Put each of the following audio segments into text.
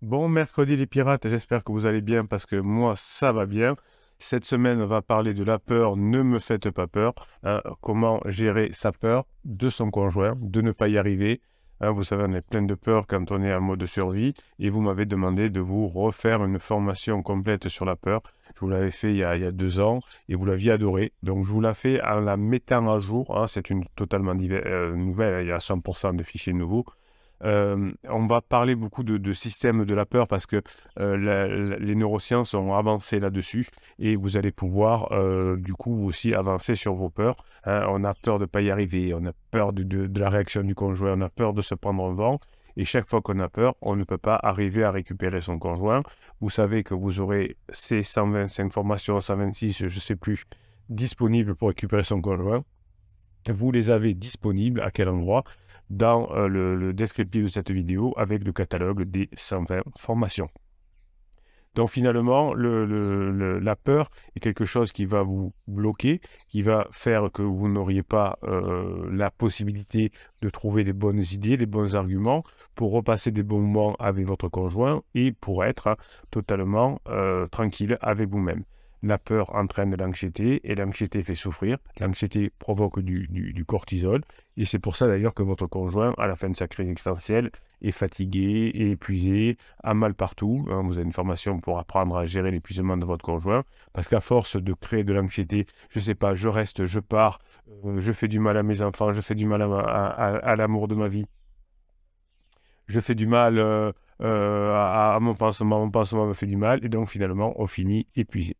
Bon mercredi les pirates, j'espère que vous allez bien parce que moi ça va bien. Cette semaine on va parler de la peur, ne me faites pas peur, hein, comment gérer sa peur de son conjoint, de ne pas y arriver. Hein, vous savez, on est plein de peur quand on est en mode survie et vous m'avez demandé de vous refaire une formation complète sur la peur. Je vous l'avais fait il y a 2 ans et vous l'aviez adoré. Donc je vous la fais en la mettant à jour, hein, c'est une totalement nouvelle, il y a 100% de fichiers nouveaux. On va parler beaucoup de système de la peur parce que les neurosciences ont avancé là-dessus et vous allez pouvoir du coup aussi avancer sur vos peurs. Hein. On a peur de ne pas y arriver, on a peur de la réaction du conjoint, on a peur de se prendre un vent. Et chaque fois qu'on a peur, on ne peut pas arriver à récupérer son conjoint. Vous savez que vous aurez ces 125 formations, 126, je ne sais plus, disponibles pour récupérer son conjoint. Vous les avez disponibles à quel endroit? Dans le descriptif de cette vidéo avec le catalogue des 120 formations. Donc finalement, la peur est quelque chose qui va vous bloquer, qui va faire que vous n'auriez pas la possibilité de trouver les bonnes idées, les bons arguments pour repasser des bons moments avec votre conjoint et pour être totalement tranquille avec vous-même. La peur entraîne de l'anxiété et l'anxiété fait souffrir. L'anxiété provoque du cortisol et c'est pour ça d'ailleurs que votre conjoint, à la fin de sa crise existentielle, est fatigué, est épuisé, a mal partout. Hein. Vous avez une formation pour apprendre à gérer l'épuisement de votre conjoint parce qu'à force de créer de l'anxiété, je ne sais pas, je reste, je pars, je fais du mal à mes enfants, je fais du mal à l'amour de ma vie, je fais du mal à mon pansement me fait du mal et donc finalement on finit épuisé.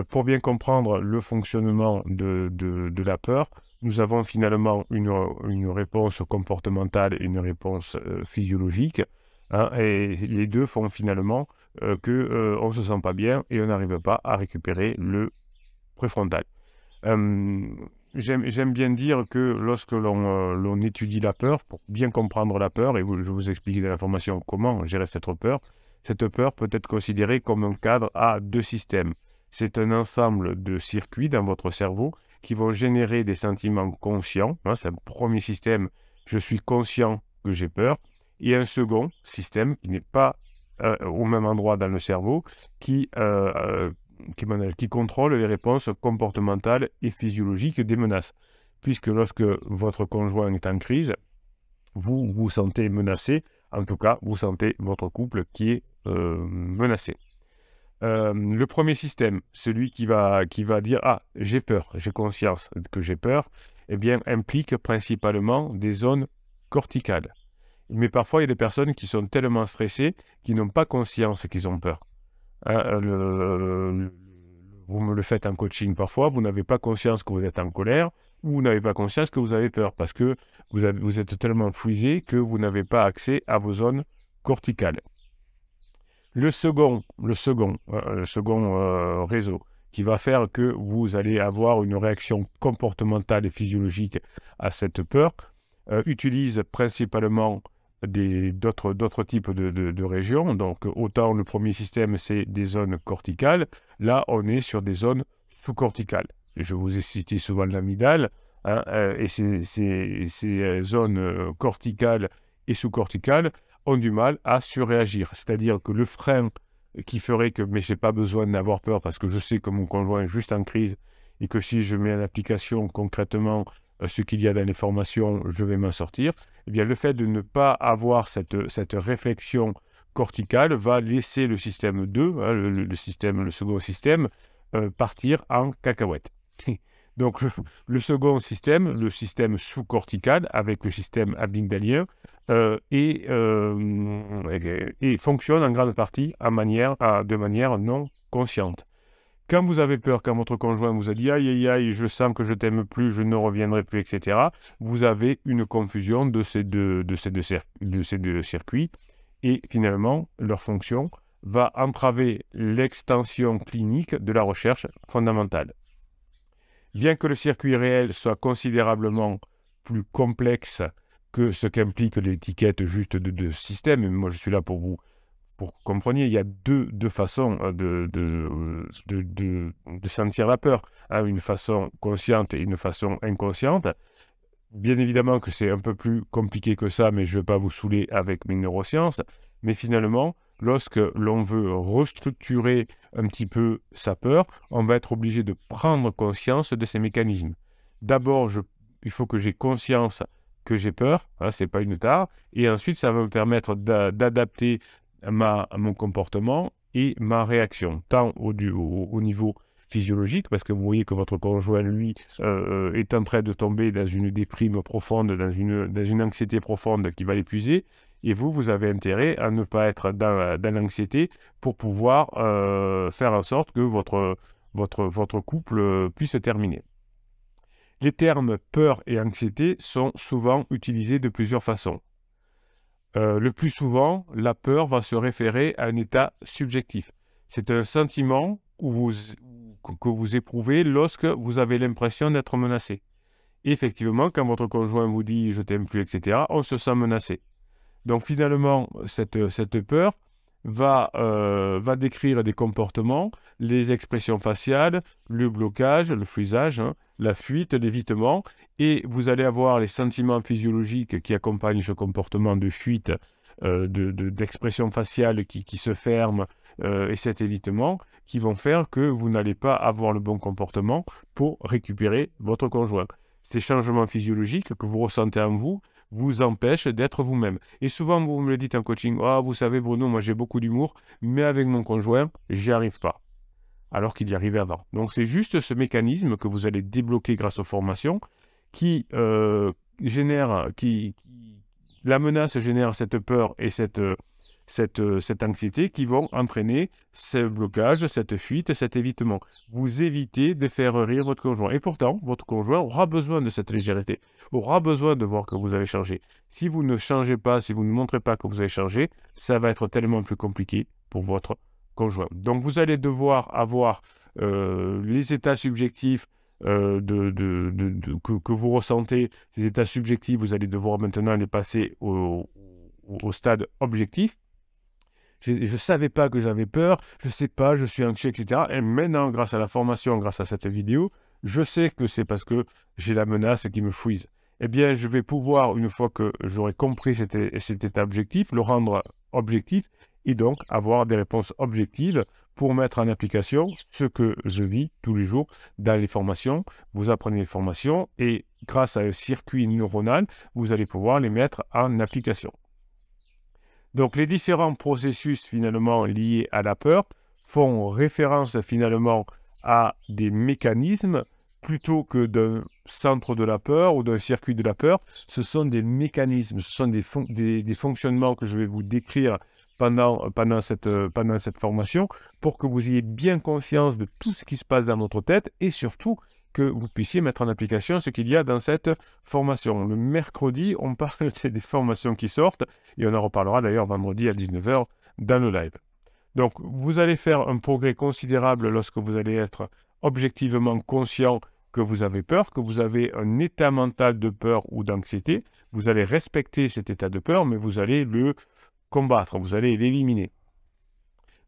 Pour bien comprendre le fonctionnement de la peur, nous avons finalement une réponse comportementale et une réponse physiologique. Hein, et les deux font finalement qu'on ne se sent pas bien et on n'arrive pas à récupérer le préfrontal. J'aime bien dire que lorsque l'on étudie la peur, pour bien comprendre la peur, et je vous explique dans la formation comment gérer cette peur peut être considérée comme un cadre à deux systèmes. C'est un ensemble de circuits dans votre cerveau qui vont générer des sentiments conscients. Hein, c'est un premier système, je suis conscient que j'ai peur. Et un second système qui n'est pas au même endroit dans le cerveau, qui contrôle les réponses comportementales et physiologiques des menaces. Puisque lorsque votre conjoint est en crise, vous vous sentez menacé, en tout cas, vous sentez votre couple qui est menacé. Le premier système, celui qui va dire « Ah, j'ai peur, j'ai conscience que j'ai peur », eh bien, implique principalement des zones corticales. Mais parfois, il y a des personnes qui sont tellement stressées qu'ils n'ont pas conscience qu'ils ont peur. Hein, vous me le faites en coaching parfois, vous n'avez pas conscience que vous êtes en colère, ou vous n'avez pas conscience que vous avez peur, parce que vous êtes tellement fouillé que vous n'avez pas accès à vos zones corticales. Le second réseau qui va faire que vous allez avoir une réaction comportementale et physiologique à cette peur utilise principalement d'autres types de régions. Donc autant le premier système c'est des zones corticales, là on est sur des zones sous-corticales. Je vous ai cité souvent l'amygdale, hein, et ces zones corticales et sous-corticales ont du mal à surréagir. C'est-à-dire que le frein qui ferait que mais je n'ai pas besoin d'avoir peur parce que je sais que mon conjoint est juste en crise et que si je mets en application concrètement ce qu'il y a dans les formations, je vais m'en sortir, eh bien le fait de ne pas avoir cette réflexion corticale va laisser le système 2, hein, le second système, partir en cacahuète. Donc le second système, le système sous-cortical avec le système amygdalien, et fonctionne en grande partie de manière non consciente. Quand vous avez peur, quand votre conjoint vous a dit « Aïe, aïe, aïe, je sens que je t'aime plus, je ne reviendrai plus, etc. », vous avez une confusion de ces deux circuits et finalement, leur fonction va entraver l'extension clinique de la recherche fondamentale. Bien que le circuit réel soit considérablement plus complexe que ce qu'implique l'étiquette juste de système, et moi je suis là pour vous compreniez, il y a deux façons de sentir la peur, hein, une façon consciente et une façon inconsciente. Bien évidemment que c'est un peu plus compliqué que ça, mais je ne vais pas vous saouler avec mes neurosciences. Mais finalement, lorsque l'on veut restructurer un petit peu sa peur, on va être obligé de prendre conscience de ces mécanismes. D'abord, il faut que j'ai conscience que j'ai peur, hein, ce n'est pas une tare, et ensuite ça va me permettre d'adapter mon comportement et ma réaction, tant au niveau physiologique, parce que vous voyez que votre conjoint, lui, est en train de tomber dans une déprime profonde, dans une anxiété profonde qui va l'épuiser, et vous avez intérêt à ne pas être dans l'anxiété pour pouvoir faire en sorte que votre couple puisse se terminer. Les termes peur et anxiété sont souvent utilisés de plusieurs façons. Le plus souvent, la peur va se référer à un état subjectif. C'est un sentiment que vous éprouvez lorsque vous avez l'impression d'être menacé. Et effectivement, quand votre conjoint vous dit « je t'aime plus », etc., on se sent menacé. Donc finalement, cette peur va décrire des comportements, les expressions faciales, le blocage, le freezage, hein, la fuite, l'évitement, et vous allez avoir les sentiments physiologiques qui accompagnent ce comportement de fuite, d'expression faciale qui se ferme, et cet évitement, qui vont faire que vous n'allez pas avoir le bon comportement pour récupérer votre conjoint. Ces changements physiologiques que vous ressentez en vous empêchent d'être vous-même. Et souvent, vous me le dites en coaching, « Ah, vous savez Bruno, moi j'ai beaucoup d'humour, mais avec mon conjoint, j'y arrive pas. » Alors qu'il y arrivait avant. Donc c'est juste ce mécanisme que vous allez débloquer grâce aux formations qui la menace génère cette peur et cette anxiété qui vont entraîner ce blocage, cette fuite, cet évitement. Vous évitez de faire rire votre conjoint. Et pourtant, votre conjoint aura besoin de cette légèreté, aura besoin de voir que vous avez changé. Si vous ne changez pas, si vous ne montrez pas que vous avez changé, ça va être tellement plus compliqué pour votre conjoint. Donc vous allez devoir avoir les états subjectifs que vous ressentez, ces états subjectifs, vous allez devoir maintenant les passer au stade objectif. Je ne savais pas que j'avais peur, je ne sais pas, je suis anxieux, etc. Et maintenant, grâce à la formation, grâce à cette vidéo, je sais que c'est parce que j'ai la menace qui me freeze. Eh bien, je vais pouvoir, une fois que j'aurai compris cet état objectif, le rendre objectif et donc avoir des réponses objectives pour mettre en application ce que je vis tous les jours dans les formations. Vous apprenez les formations et grâce à un circuit neuronal, vous allez pouvoir les mettre en application. Donc, les différents processus finalement liés à la peur font référence finalement à des mécanismes plutôt que d'un centre de la peur ou d'un circuit de la peur. Ce sont des mécanismes, ce sont des fonctionnements que je vais vous décrire pendant cette formation pour que vous ayez bien conscience de tout ce qui se passe dans notre tête et surtout que vous puissiez mettre en application ce qu'il y a dans cette formation. Le mercredi, on parle des formations qui sortent et on en reparlera d'ailleurs vendredi à 19 h dans le live. Donc, vous allez faire un progrès considérable lorsque vous allez être objectivement conscient que vous avez peur, que vous avez un état mental de peur ou d'anxiété. Vous allez respecter cet état de peur, mais vous allez le combattre, vous allez l'éliminer.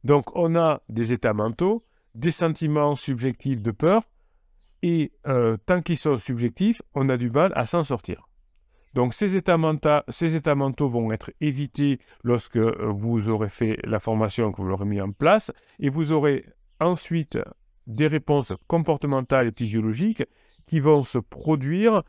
Donc, on a des états mentaux, des sentiments subjectifs de peur, et tant qu'ils sont subjectifs, on a du mal à s'en sortir. Donc, ces états mentaux vont être évités lorsque vous aurez fait la formation, que vous l'aurez mis en place, et vous aurez ensuite des réponses comportementales et physiologiques qui vont se produire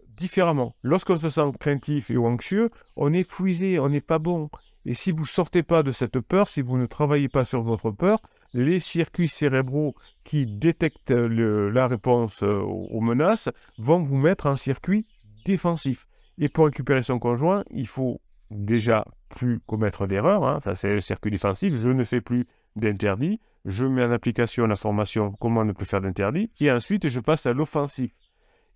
différemment. Lorsqu'on se sent craintif et anxieux, on est fouisé, on n'est pas bon. Et si vous ne sortez pas de cette peur, si vous ne travaillez pas sur votre peur, les circuits cérébraux qui détectent la réponse aux menaces vont vous mettre en circuit défensif. Et pour récupérer son conjoint, il faut déjà plus commettre d'erreurs. Hein. Ça, c'est le circuit défensif. Je ne fais plus d'interdit. Je mets en application la formation comment ne plus faire d'interdit. Et ensuite, je passe à l'offensif.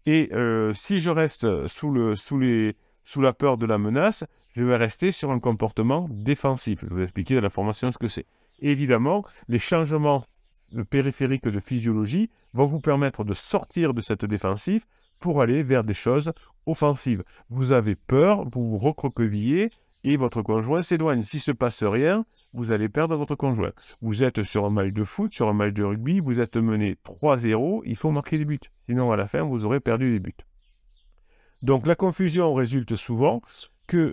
Et si je reste sous la peur de la menace, je vais rester sur un comportement défensif. Je vais vous expliquer dans la formation ce que c'est. Évidemment, les changements périphériques de physiologie vont vous permettre de sortir de cette défensive pour aller vers des choses offensives. Vous avez peur, vous vous recroquevillez et votre conjoint s'éloigne. S'il ne se passe rien, vous allez perdre votre conjoint. Vous êtes sur un match de foot, sur un match de rugby, vous êtes mené 3-0, il faut marquer des buts. Sinon, à la fin, vous aurez perdu des buts. Donc, la confusion résulte souvent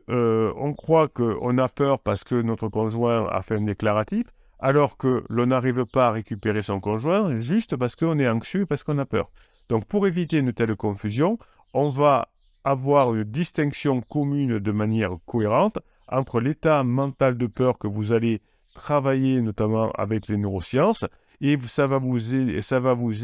on croit qu'on a peur parce que notre conjoint a fait un déclaratif, alors que l'on n'arrive pas à récupérer son conjoint juste parce qu'on est anxieux et parce qu'on a peur. Donc, pour éviter une telle confusion, on va avoir une distinction commune de manière cohérente entre l'état mental de peur que vous allez travailler notamment avec les neurosciences, et ça va vous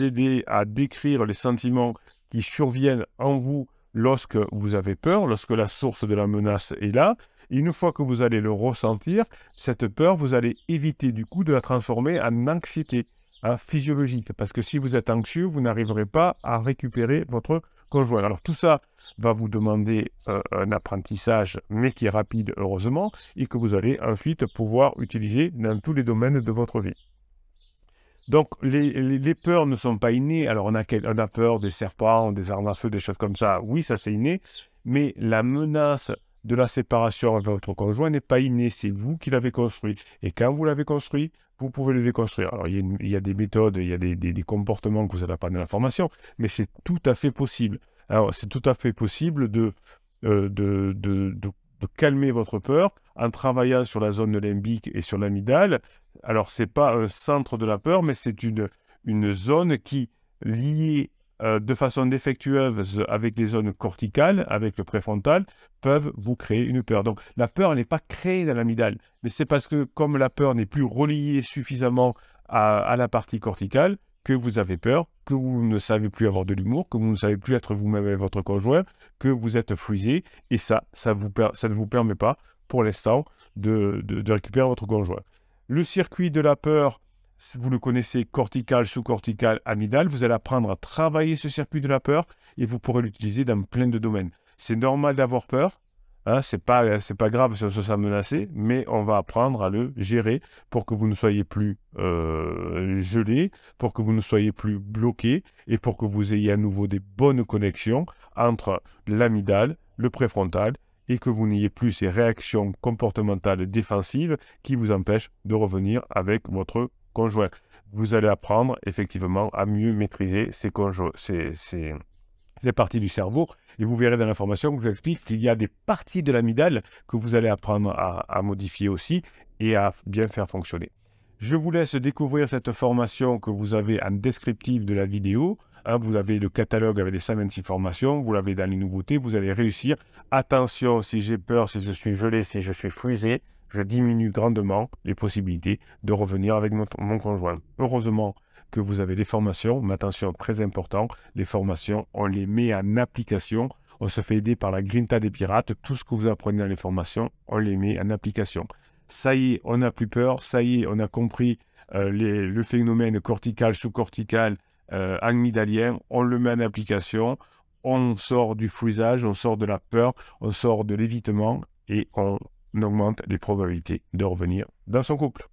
aider à décrire les sentiments qui surviennent en vous lorsque vous avez peur, lorsque la source de la menace est là. Et une fois que vous allez le ressentir, cette peur, vous allez éviter du coup de la transformer en anxiété physiologique. Parce que si vous êtes anxieux, vous n'arriverez pas à récupérer votre conjoint. Alors tout ça va vous demander un apprentissage, mais qui est rapide heureusement, et que vous allez ensuite pouvoir utiliser dans tous les domaines de votre vie. Donc, les peurs ne sont pas innées. Alors, on a peur des serpents, des armes à feu, des choses comme ça. Oui, ça c'est inné. Mais la menace de la séparation avec votre conjoint n'est pas innée. C'est vous qui l'avez construit. Et quand vous l'avez construit, vous pouvez le déconstruire. Alors, il y a des méthodes, il y a des comportements que vous allez apprendre dans la formation, mais c'est tout à fait possible. Alors, c'est tout à fait possible de calmer votre peur en travaillant sur la zone limbique et sur l'amygdale. Alors, ce n'est pas un centre de la peur, mais c'est une zone qui, liée de façon défectueuse avec les zones corticales, avec le préfrontal, peuvent vous créer une peur. Donc, la peur n'est pas créée dans l'amygdale, mais c'est parce que comme la peur n'est plus reliée suffisamment à la partie corticale, que vous avez peur, que vous ne savez plus avoir de l'humour, que vous ne savez plus être vous-même avec votre conjoint, que vous êtes frisé, et ça ne vous permet pas, pour l'instant, de récupérer votre conjoint. Le circuit de la peur, vous le connaissez, cortical, sous-cortical, amygdale, vous allez apprendre à travailler ce circuit de la peur, et vous pourrez l'utiliser dans plein de domaines. C'est normal d'avoir peur, hein, c'est pas grave si on se sent menacé, mais on va apprendre à le gérer pour que vous ne soyez plus gelé, pour que vous ne soyez plus bloqué et pour que vous ayez à nouveau des bonnes connexions entre l'amygdale, le préfrontal et que vous n'ayez plus ces réactions comportementales défensives qui vous empêchent de revenir avec votre conjoint. Vous allez apprendre effectivement à mieux maîtriser ces parties du cerveau, et vous verrez dans la formation que je vous explique qu'il y a des parties de l'amygdale que vous allez apprendre à modifier aussi et à bien faire fonctionner. Je vous laisse découvrir cette formation que vous avez en descriptif de la vidéo. Vous avez le catalogue avec les 126 formations, vous l'avez dans les nouveautés, vous allez réussir. Attention, si j'ai peur, si je suis gelé, si je suis frisé, je diminue grandement les possibilités de revenir avec mon conjoint. Heureusement que vous avez les formations, mais attention, très important, les formations, on les met en application. On se fait aider par la Grinta des pirates. Tout ce que vous apprenez dans les formations, on les met en application. Ça y est, on n'a plus peur. Ça y est, on a compris le phénomène cortical, sous-cortical, amygdalien. On le met en application. On sort du frisage, on sort de la peur, on sort de l'évitement et on augmente les probabilités de revenir dans son couple.